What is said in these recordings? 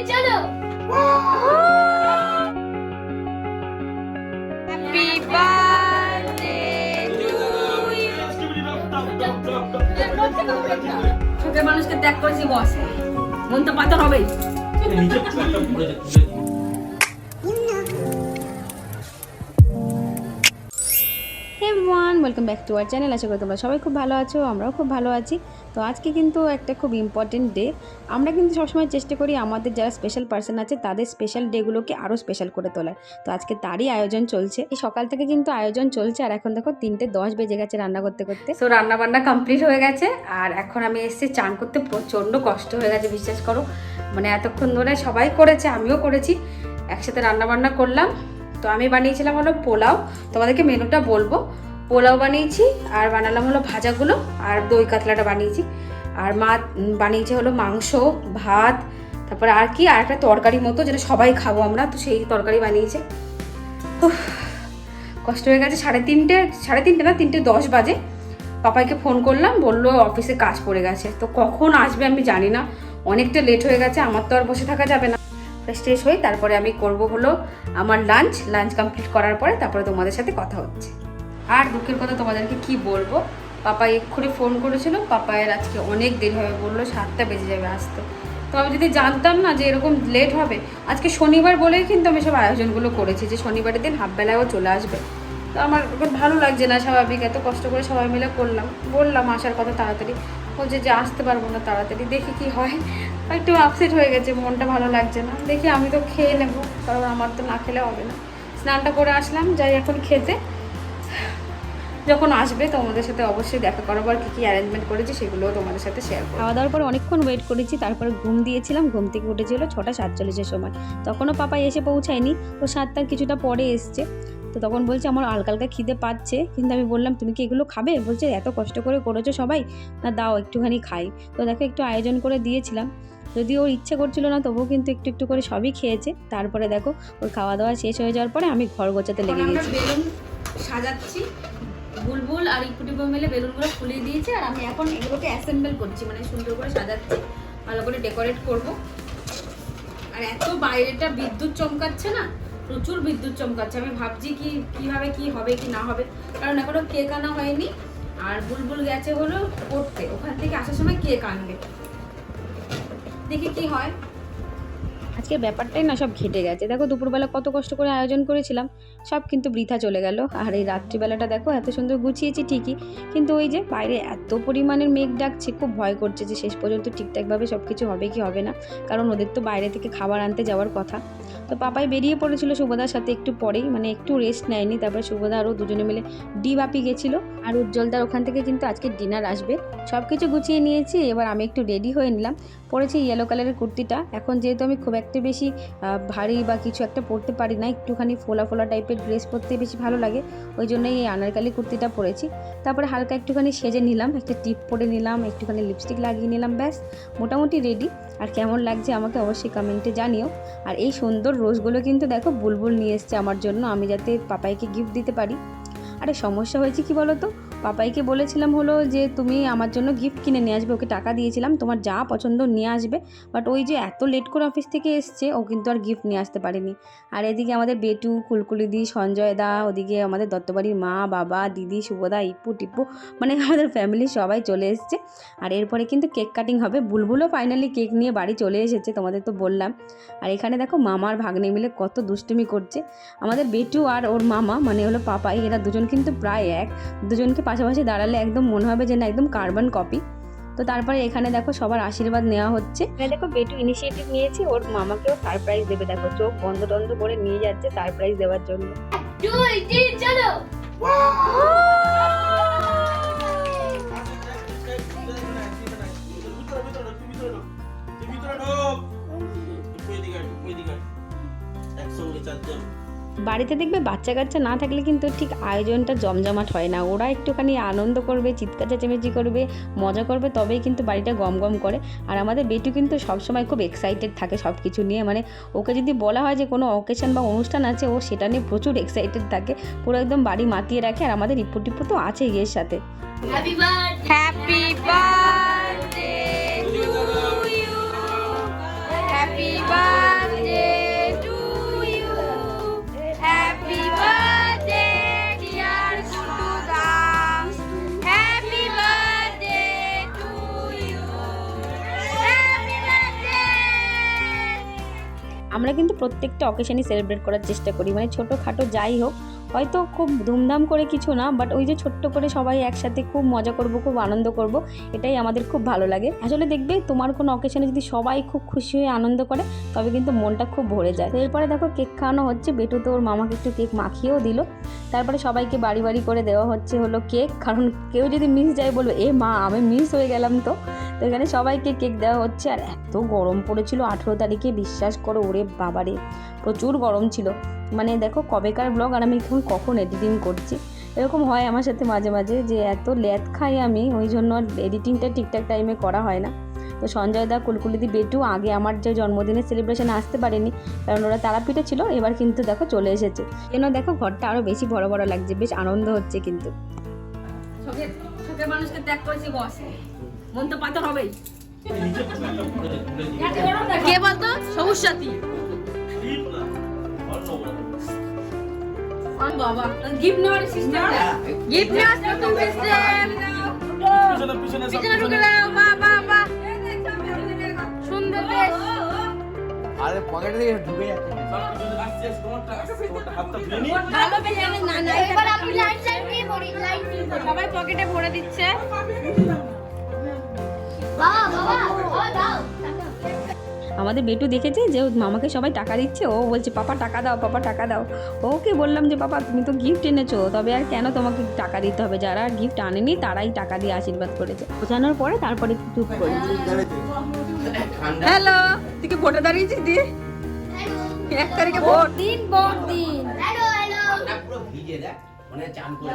চলো happy birthday ছোটের মানুষকে ত্যাগ করেছি বস, মন তো পাথর হবেই। Everyone, welcome back to our channel. আশা করি তোমরা সবাই খুব ভালো আছো, আমরাও খুব ভালো আছি। তো আজকে কিন্তু একটা খুব ইম্পর্টেন্ট ডে। আমরা কিন্তু সবসময় চেষ্টা করি আমাদের যারা স্পেশাল পার্সন আছে তাদের স্পেশাল ডেগুলোকে আরও স্পেশাল করে তোলার। তো আজকে তারই আয়োজন চলছে, এই সকাল থেকে কিন্তু আয়োজন চলছে। আর এখন দেখো 3:10 বেজে গেছে রান্না করতে করতে। তো রান্না বান্না কমপ্লিট হয়ে গেছে, আর এখন আমি এসেছি চান করতে। প্রচণ্ড কষ্ট হয়ে গেছে, বিশ্বাস করো। মানে এতক্ষণ ধরে সবাই করেছে, আমিও করেছি, একসাথে রান্না বান্না করলাম। তো আমি বানিয়েছিলাম হলো পোলাও, তোমাদেরকে মেনুটা বলবো। পোলাও বানিয়েছি, আর বানালাম হলো ভাজাগুলো, আর দই কাতলাটা বানিয়েছি। আর মা বানিয়েছে হলো মাংস, ভাত, তারপরে আর কি, আর একটা তরকারি মতো যেটা সবাই খাবো আমরা, তো সেই তরকারি বানিয়েছে। কষ্ট হয়ে গেছে। সাড়ে তিনটে না, 3:10 বাজে। পাপাইকে ফোন করলাম, বললো অফিসে কাজ পড়ে গেছে। তো কখন আসবে আমি জানি না, অনেকটা লেট হয়ে গেছে, আমার তো আর বসে থাকা যাবে না। ফ্রেশ হই, তারপরে আমি করব হলো আমার লাঞ্চ কমপ্লিট করার পরে তারপরে তোমাদের সাথে কথা হচ্ছে। আর দুঃখের কথা তোমাদেরকে কি বলবো, পাপা এক্ষুনি ফোন করেছিল, পাপায়ের আজকে অনেক দেরি হবে, বললো 7টা বেজে যাবে আসতে। তো আমি যদি জানতাম না যে এরকম লেট হবে, আজকে শনিবার বলেই কিন্তু আমি সব আয়োজনগুলো করেছি যে শনিবারের দিন হাফবেলায়ও চলে আসবে। তো আমার ভালো লাগছে না, স্বাভাবিক, এত কষ্ট করে সবাই মিলে করলাম, বললাম আসার কথা তাড়াতাড়ি, বলছে যে আসতে পারবো না তাড়াতাড়ি, দেখি কি হয়। একটু আপসেট হয়ে গেছে, মনটা ভালো লাগছে না। দেখি আমি তো খেয়ে নেবো, কারণ আমার তো না খেলে হবে না। স্নানটা করে আসলাম, যাই এখন খেতে। যখন আসবে তোমাদের সাথে অবশ্যই দেখা করবো, আর কী অ্যারেঞ্জমেন্ট করেছি সেগুলোও তোমাদের সাথে শেয়ার করবো। খাওয়া দাওয়ার পর অনেকক্ষণ ওয়েট করেছি, তারপরে ঘুম দিয়েছিলাম। ঘুম থেকে উঠেছিল 6:47 সময়। তখনও পাপা এসে পৌঁছায়নি, ও 7টার কিছুটা পরে এসছে। তো তখন বলছে আমার হালকা হালকা খিদে পাচ্ছে, কিন্তু আমি বললাম তুমি কি এগুলো খাবে? বলছে এত কষ্ট করে করেছো সবাই, না দাও একটুখানি খাই। তো দেখো একটু আয়োজন করে দিয়েছিলাম, যদি ওর ইচ্ছে করছিল না তবুও কিন্তু একটু একটু করে সবই খেয়েছে। তারপরে দেখো ওর খাওয়া দাওয়া শেষ হয়ে যাওয়ার পরে আমি ঘর গোছাতে লেগে গেছি। বেলুন সাজাচ্ছি, বুলবুল আর ইকুটিবো মিলে বেলুনগুলো ফুলিয়ে দিয়েছে, আর আমি এখন এগুলোকে অ্যাসেম্বল করছি, মানে সুন্দর করে সাজাচ্ছি, ভালো করে ডেকোরেট করব। আর এত বাইরেটা বিদ্যুৎ চমকাচ্ছে না, প্রচুর বিদ্যুৎ চমকাচ্ছে। আমি ভাবছি কিভাবে কি হবে কি না হবে, কারণ এখনো কেক আনা হয়নি। আর বুলবুল গেছে হলো পড়তে, ওখান থেকে আসার সময় কেক আনবে, দেখি কি হয়। আজকে ব্যাপারটাই না সব ঘেটে গেছে। দেখো দুপুরবেলা কত কষ্ট করে আয়োজন করেছিলাম, সব কিন্তু বৃথা চলে গেল। আর এই রাত্রিবেলাটা দেখো এত সুন্দর গুছিয়েছি ঠিকই, কিন্তু ওই যে বাইরে এত পরিমাণের মেঘ ডাকছে, খুব ভয় করছে যে শেষ পর্যন্ত ঠিকঠাকভাবে সব কিছু হবে কি হবে না, কারণ ওদের তো বাইরে থেকে খাবার আনতে যাওয়ার কথা। তো পাপাই বেরিয়ে পড়েছিল শুভদার সাথে একটু পরেই, মানে একটু রেস্ট নেয়নি। তারপরে শুভদা আরও দুজনে মিলে ডিবাপি গেছিলো, আর উজ্জ্বলদার ওখান থেকে কিন্তু আজকে ডিনার আসবে। সব কিছু গুছিয়ে নিয়েছি, এবার আমি একটু রেডি হয়ে নিলাম। পরেছি ইয়েলো কালারের কুর্তিটা। এখন যেহেতু আমি খুব একটা বেশি ভারী বা কিছু একটা পরতে পারি না, একটুখানি ফোলা ফোলা টাইপের ড্রেস পরতে বেশি ভালো লাগে, ওই জন্যই এই আনারকালি কুর্তিটা পরেছি। তারপরে হালকা একটুখানি সেজে নিলাম, একটা টিপ পরে নিলাম, একটুখানি লিপস্টিক লাগিয়ে নিলাম, ব্যাস মোটামুটি রেডি। আর কেমন লাগছে আমাকে অবশ্যই কমেন্টে জানিও। আর এই সুন্দর রোজগুলো কিন্তু দেখো বুলবুল নিয়ে এসছে আমার জন্য, আমি যাতে পাপাইকে গিফট দিতে পারি। আরে সমস্যা হয়েছে কি বলো তো, পাপাইকে বলেছিলাম হলো যে তুমি আমার জন্য গিফট কিনে নিয়ে আসবে, ওকে টাকা দিয়েছিলাম তোমার যা পছন্দ নিয়ে আসবে। বাট ওই যে এত লেট করে অফিস থেকে এসছে, ও কিন্তু আর গিফট নিয়ে আসতে পারেনি। আর এদিকে আমাদের বেটু, কুলকুলিদি, সঞ্জয় দা, ওদিকে আমাদের দত্তবাড়ির মা, বাবা, দিদি, শুভদা, ইপ্পু টিপ্পু, মানে আমাদের ফ্যামিলির সবাই চলে এসছে। আর এরপরে কিন্তু কেক কাটিং হবে। বুলবুলও ফাইনালি কেক নিয়ে বাড়ি চলে এসেছে, তোমাদের তো বললাম। আর এখানে দেখো মামার ভাগ্নে মিলে কত দুষ্টুমি করছে। আমাদের বেটু আর ওর মামা মানে হলো পাপাই, এরা দুজন কিন্তু প্রায় এক, দুজনকে পাশাপাশি দাঁড়ালে একদম মনে হবে যে না একদম কার্বন কপি। তো তারপরে এখানে দেখো সবার আশীর্বাদ নেওয়া হচ্ছে। দেখো বেটু ইনিশিয়েটিভ নিয়েছে, ওর মামাকেও সারপ্রাইজ দেবে। দেখো চোখ বন্ধ টন্ধ করে নিয়ে যাচ্ছে সারপ্রাইজ দেওয়ার জন্য। চলো বাড়িতে দেখবে বাচ্চা কাচ্চা না থাকলে কিন্তু ঠিক আয়োজনটা জমজমাট হয় না। ওরা একটুখানি আনন্দ করবে, চিৎকার চেঁচামেচি করবে, মজা করবে, তবেই কিন্তু বাড়িটা গম গম করে। আর আমাদের বেটু কিন্তু সবসময় খুব এক্সাইটেড থাকে সব কিছু নিয়ে, মানে ওকে যদি বলা হয় যে কোনো অকেশন বা অনুষ্ঠান আছে, ও সেটা নিয়ে প্রচুর এক্সাইটেড থাকে, পুরো একদম বাড়ি মাতিয়ে রাখে। আর আমাদের ইপ্পু টিপ্পু তো আছেই এর সাথে। Happy birthday happy birthday to you, happy আমরা কিন্তু প্রত্যেকটা অকেশনই সেলিব্রেট করার চেষ্টা করি, মানে ছোটোখাটো যাই হোক, হয়তো খুব ধুমধাম করে কিছু না, বাট ওই যে ছোট্ট করে সবাই একসাথে খুব মজা করব, খুব আনন্দ করব, এটাই আমাদের খুব ভালো লাগে। আসলে দেখবে তোমার কোনো অকেশনে যদি সবাই খুব খুশি হয়ে আনন্দ করে তবে কিন্তু মনটা খুব ভরে যায়। তো এরপরে দেখো কেক খাওয়ানো হচ্ছে, বেটু তো ওর মামাকে একটু কেক মাখিয়েও দিল। তারপরে সবাইকে বাড়ি বাড়ি করে দেওয়া হলো কেক, কারণ কেউ যদি মিস যায় বলবে এ মা আমি মিস হয়ে গেলাম। তো এখানে সবাইকে কেক দেওয়া হচ্ছে। আর এত গরম পড়েছিল 18 তারিখে, বিশ্বাস করো, ওরে বাবারে প্রচুর গরম ছিল। মানে দেখো কবেকার ব্লগ আর আমি এখন কখন এডিটিং করছি, এরকম হয় আমার সাথে মাঝে মাঝে, যে এত ল্যাদ খাই আমি, ওই জন্য এডিটিংটা ঠিকঠাক টাইমে করা হয় না। তো সঞ্জয় দা, কুলকুলিদি, বেটু আগে আমার যে জন্মদিনের সেলিব্রেশনে আসতে পারেনি, কারণ ওরা তারাপীঠে ছিল, এবার কিন্তু দেখো চলে এসেছে। যেন দেখো ঘরটা আরও বেশি বড় বড় লাগছে, বেশ আনন্দ হচ্ছে। কিন্তু ছোটের মানুষকে ত্যাগ করেছি বস, মন তো পাথর হবেই। কে বলতো? সবুজ সাথী। বাবা গিফট নেওয়ার সিস্টেম, গিফট নেওয়ার নতুন সিস্টেম। পিছনে ঢুকে দাও, বাহ বাহ বাহ, সুন্দর বেশ। আরে পকেটে দিয়ে ঢুকে যাচ্ছে। ভালো বেশ, না না এবার আমি লাইন দিয়ে পড়ি, লাইন দিয়ে পড়ি। সবাই পকেটে ভরে দিচ্ছে। বাবা বাবা ও দাও। আমাদের বেটু দেখেছে যে ওর মামাকে সবাই টাকা দিচ্ছে, ও বলছে পাপা টাকা দাও, পাপা টাকা দাও। ওকে বললাম যে পাপা তুমি তো গিফট এনেছো, তবে আর কেন তোমাকে টাকা দিতে হবে, যারা গিফট আনেনি তারাই টাকা দিয়ে আশীর্বাদ করেছে। বোঝানোর পরে তারপরে চুপ করে। হ্যালো, তুই কি ভোটে দাঁড়িয়েছিস? দিয়ে 1 তারিখে ভোট দিন, ভোট দিন। Hello hello. পুরো ভিজে দেখ, মানে চান করে।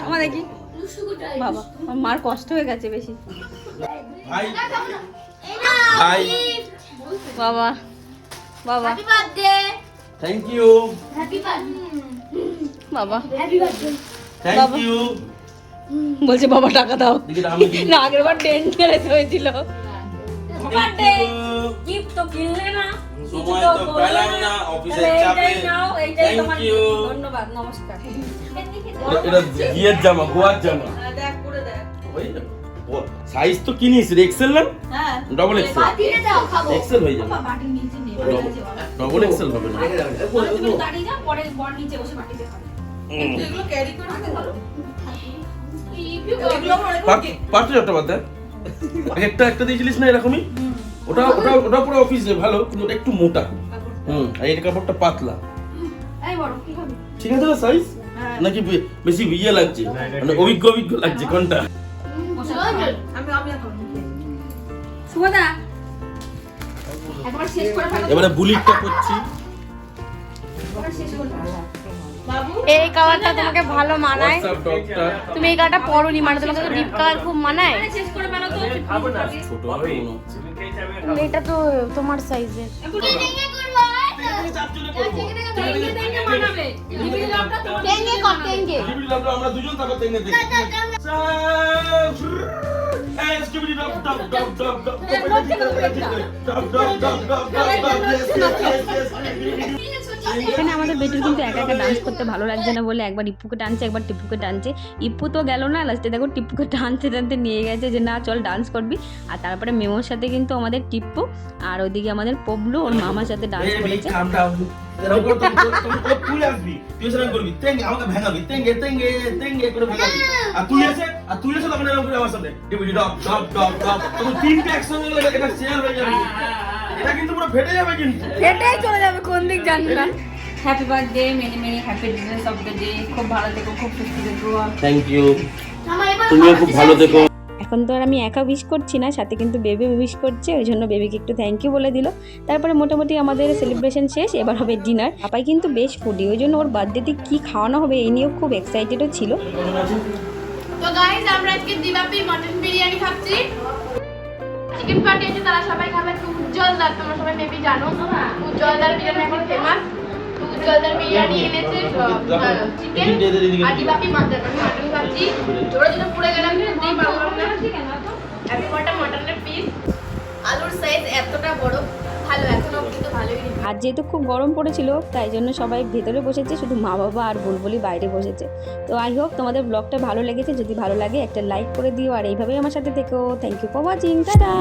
আমার দেখি বাবা, আমার মার কষ্ট হয়ে গেছে বেশি। ভাই হাই বাবা বাবা happy birthday. Thank you, happy birthday বাবা, হ্যাপি বার্থডে। Thank you. বলছে বাবা টাকা দাও। দেখি আমি দিই। না আগের বার ডেন্ট মেরে হয়েছিল। Thank you. গিফট তো কিনলে না, সময় তো পেলাম না অফিসের চাপে। Thank you. ধন্যবাদ, নমস্কার। এটা বিয়ের জামা, গোয়ার জামা। দেখ করে দেখ। ওই সাইজ তো কিনিস এক্সেল না? হ্যাঁ, ডবল এক্সেল। বাটিতে দাও খাবো। এক্সেল হয়ে যাবে। বাবা বাটির নিচে নেই, ডবল এক্সেল হবে না। তুমি দাঁড়িয়ে যাও, পরে বর নিচে বসে বাটিতে খাবে। এগুলো ক্যারি করে রাখতে পারো। এগুলো মনে করো পাত্র একটা বাদ দেয়। একটা দিয়েছিলিস না এরকমই? ওটা ওটা ওটা পুরো অফিসে ভালো, কিন্তু ওটা একটু মোটা। আর এর কাপড়টা পাতলা। এই বড় কি হবে? ঠিক আছে না সাইজ? নাকি বেশি ইয়ে লাগছে, মানে অভিজ্ঞ লাগছে কোনটা? আমি এখন সুমদা একবার শেষ করে ফেলো। এবারে বুলিটটা করছি। এই কালারটা তোমাকে ভালো মানায়, WhatsApp ডগটা তুমি এই কালারটা পরোনি, মানে তোমাকে তো ডিপ কালার খুব মানায়। শেষ করে ফেলো তো। ছোট হবে মনে হচ্ছে। এটা তো তোমার সাইজের। টেঙ্গে করবো টেঙ্গে বানাবে। ডিবিলি লাভটা তোমার। টেঙ্গে কর টেঙ্গে। ডিবিলি লাভটা আমরা দুজন তারপর তেঙ্গে দেখি। এই stupid dog dog dog dog dog dog dog dog এখানে আমাদের বেটুর কিন্তু একা একা ডান্স করতে ভালো লাগছে না বলে একবার ইপ্পুকে টানছে, একবার টিপ্পুকে টানছে। ইপ্পু তো গেল না, লাস্টে দেখো টিপ্পুকে টানতে টানতে নিয়ে গেছে যে না চল ডান্স করবি। আর তারপরে মেমোর সাথে কিন্তু আমাদের টিপ্পু, আর ওইদিকে আমাদের পবলু ওর মামার সাথে ডান্স করেছে। তুই আসবি, তুই সেরকম করবি, তেঙ্গে আমাকে ভেঙাবি, তেঙ্গে তেঙ্গে তেঙ্গে করে ভেঙাবি। আর তুই এসে তখন এরকম করে আমার সামনে ডিবিলি ডগ ডগ ডগ ডগ, তখন তিনটে একসঙ্গে গেলে এটা শেয়ার হয়ে যাবে। এটা কিন্তু পুরো ফেটে যাবে কিন্তু। এটাই চলে যাবে কোন দিক জানি না। Happy birthday, many many happy Returns of the day. খুব ভালো থেকো, খুব সুস্থ থেকো। থ্যাংক ইউ, আমার এবার তুমিও খুব ভালো থেকো। এখন তো আর আমি একা উইশ করছি না, সাথে কিন্তু বেবি উইশ করছে, ওই জন্য বেবিকে একটু থ্যাংক ইউ বলে দিল। তারপরে মোটামুটি আমাদের সেলিব্রেশন শেষ, এবার হবে ডিনার। পাপাই কিন্তু বেশ ফুডি, ওই জন্য ওর বার্থডেতে কী খাওয়ানো হবে এই নিয়েও খুব এক্সাইটেডও ছিল। তো গাইস আমরা আজকে দিবাপি মটন বিরিয়ানি খাচ্ছি। চিকেন পার্টি আছে, তারা সবাই খাবে। উজ্জ্বলদার, তোমরা সবাই মেবি জানো, উজ্জ্বলদার বিরিয়ানি এখন ফেমাস। উজ্জ্বলদার বিরিয়ানি এনেছে চিকেন আর দিবাপি মটন খাচ্ছি। ওরা যেটা পুড়ে গেলাম দিই পাবো না। হ্যাপি বার্থডে মটনের পিস, আলুর সাইজ এতটা বড়, ভালো, এখনো কিন্তু ভালোই। আর যেহেতু খুব গরম পড়েছিল তাই জন্য সবাই ভেতরে বসেছে, শুধু মা বাবা আর বুলবুলি বাইরে বসেছে। তো আই হোপ তোমাদের ব্লগটা ভালো লেগেছে, যদি ভালো লাগে একটা লাইক করে দিও, আর এইভাবেই আমার সাথে থেকো। Thank you for watching, tata.